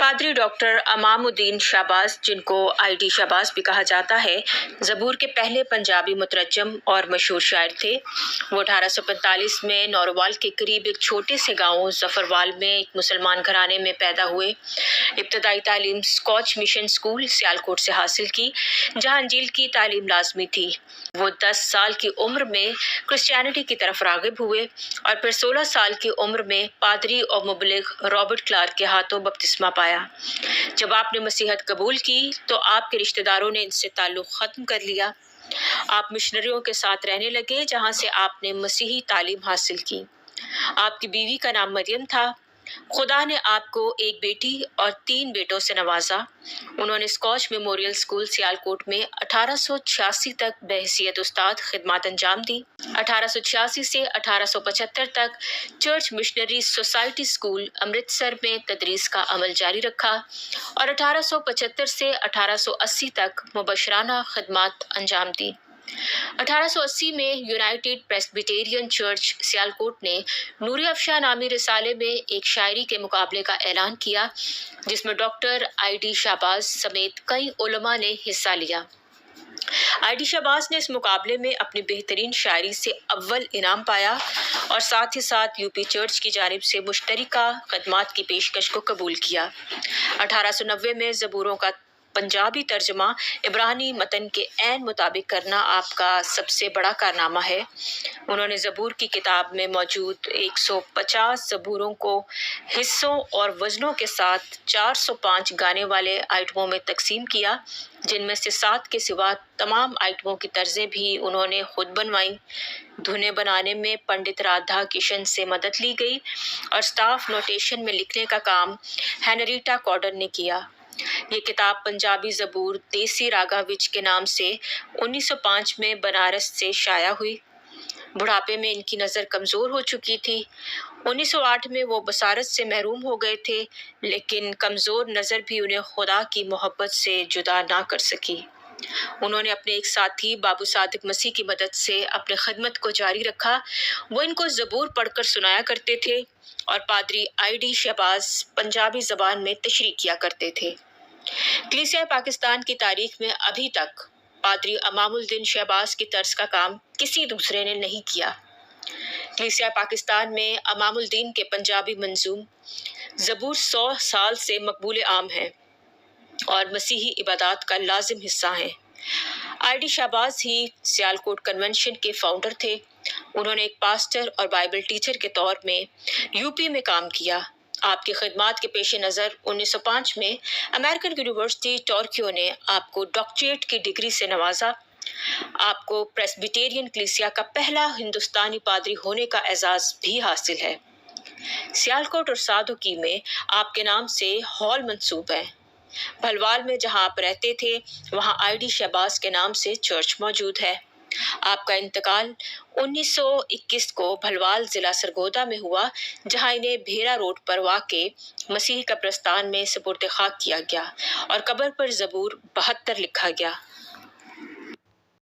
पादरी डॉक्टर अमामुद्दीन शाहबाज, जिनको आईडी शाहबाज भी कहा जाता है, ज़बूर के पहले पंजाबी मुतरज्जम और मशहूर शायर थे। वो 1845 में नौरवाल के करीब एक छोटे से गांव जफरवाल में एक मुसलमान घराने में पैदा हुए। इब्तदाई तालीम स्कॉच मिशन स्कूल सियालकोट से हासिल की, जहां अंजील की तालीम लाजमी थी। वो 10 साल की उम्र में क्रिश्चियनिटी की तरफ रागिब हुए और फिर 16 साल की उम्र में पादरी और मुबलिग रॉबर्ट क्लार्क के हाथों बपतिस्मा पाया। जब आपने मसीहत कबूल की तो आपके रिश्तेदारों ने इनसे ताल्लुक ख़त्म कर लिया। आप मिशनरियों के साथ रहने लगे, जहां से आपने मसीही तालीम हासिल की। आपकी बीवी का नाम मरियम था। खुदा ने आपको एक बेटी और 3 बेटों से नवाजा। उन्होंने स्कॉच मेमोरियल स्कूल सियालकोट में 1886 तक बहैसियत उस्ताद खिदमत अंजाम दी। 1886 से 1875 तक church missionary society school Amritsar में तदरीस का अमल जारी रखा और 1875 से 1880 तक मुबशराना खिदमत अंजाम दी। 1880 में यूनाइटेड प्रेस्बिटेरियन चर्च सियालकोट ने नूर अफशा नामी रिसाले में एक शायरी के मुकाबले का ऐलान किया, जिसमें डॉक्टर आईडी शाहबाज समेत कई उलमा ने हिस्सा लिया। आईडी शाहबाज ने इस मुकाबले में अपनी बेहतरीन शायरी से अव्वल इनाम पाया और साथ ही साथ यूपी चर्च की जानिब से मुश्तरका खदमात की पेशकश को कबूल किया। 1890 में ज़बूरों का पंजाबी तर्जमा इब्रानी मतन के ऐन मुताबिक करना आपका सबसे बड़ा कारनामा है। उन्होंने ज़बूर की किताब में मौजूद 150 ज़बूरों को हिस्सों और वज़नों के साथ 405 गाने वाले आइटमों में तकसीम किया, जिनमें से 7 के सिवा तमाम आइटमों की तर्जें भी उन्होंने खुद बनवाई। धुनें बनाने में पंडित राधा किशन से मदद ली गई और स्टाफ नोटेशन में लिखने का काम हेनरीटा कॉर्डर ने किया। ये किताब पंजाबी ज़बूर देसी रागा विच के नाम से 1905 में बनारस से शाया हुई। बुढ़ापे में इनकी नज़र कमज़ोर हो चुकी थी। 1908 में वो बसारत से महरूम हो गए थे, लेकिन कमज़ोर नज़र भी उन्हें खुदा की मोहब्बत से जुदा ना कर सकी। उन्होंने अपने एक साथी बाबू सादिक मसीह की मदद से अपने खिदमत को जारी रखा। वो इनको ज़बूर पढ़कर सुनाया करते थे और पादरी आईडी शाहबाज पंजाबी ज़बान में तशरीह किया करते थे। कलीसिया पाकिस्तान की तारीख में अभी तक पादरी अमामुद्दीन शाहबाज की तर्ज का काम किसी दूसरे ने नहीं किया। कलीसिया पाकिस्तान में अमामुद्दीन के पंजाबी मंजूम ज़बूर 100 साल से मकबूल आम है और मसीही इबादत का लाजिम हिस्सा है। आईडी शाहबाज ही सियालकोट कन्वेंशन के फाउंडर थे। उन्होंने एक पास्टर और बाइबल टीचर के तौर में यूपी में काम किया। आपकी खिदमत के पेश नज़र 1905 में अमेरिकन यूनिवर्सिटी टोरंटो ने आपको डॉक्टरेट की डिग्री से नवाजा। आपको प्रेस्बिटेरियन कलीसिया का पहला हिंदुस्तानी पादरी होने का एजाज़ भी हासिल है। सियालकोट और सादोकी में आपके नाम से हॉल मंसूब है। भलवाल में जहां आप रहते थे, वहां आईडी शाहबाज के नाम से चर्च मौजूद है। आपका इंतकाल 1921 को भलवाल जिला सरगोदा में हुआ, जहां इन्हें भेरा रोड पर वाक़े मसीही कब्रिस्तान में सुपुर्द खाक किया गया और कब्र पर ज़बूर 72 लिखा गया।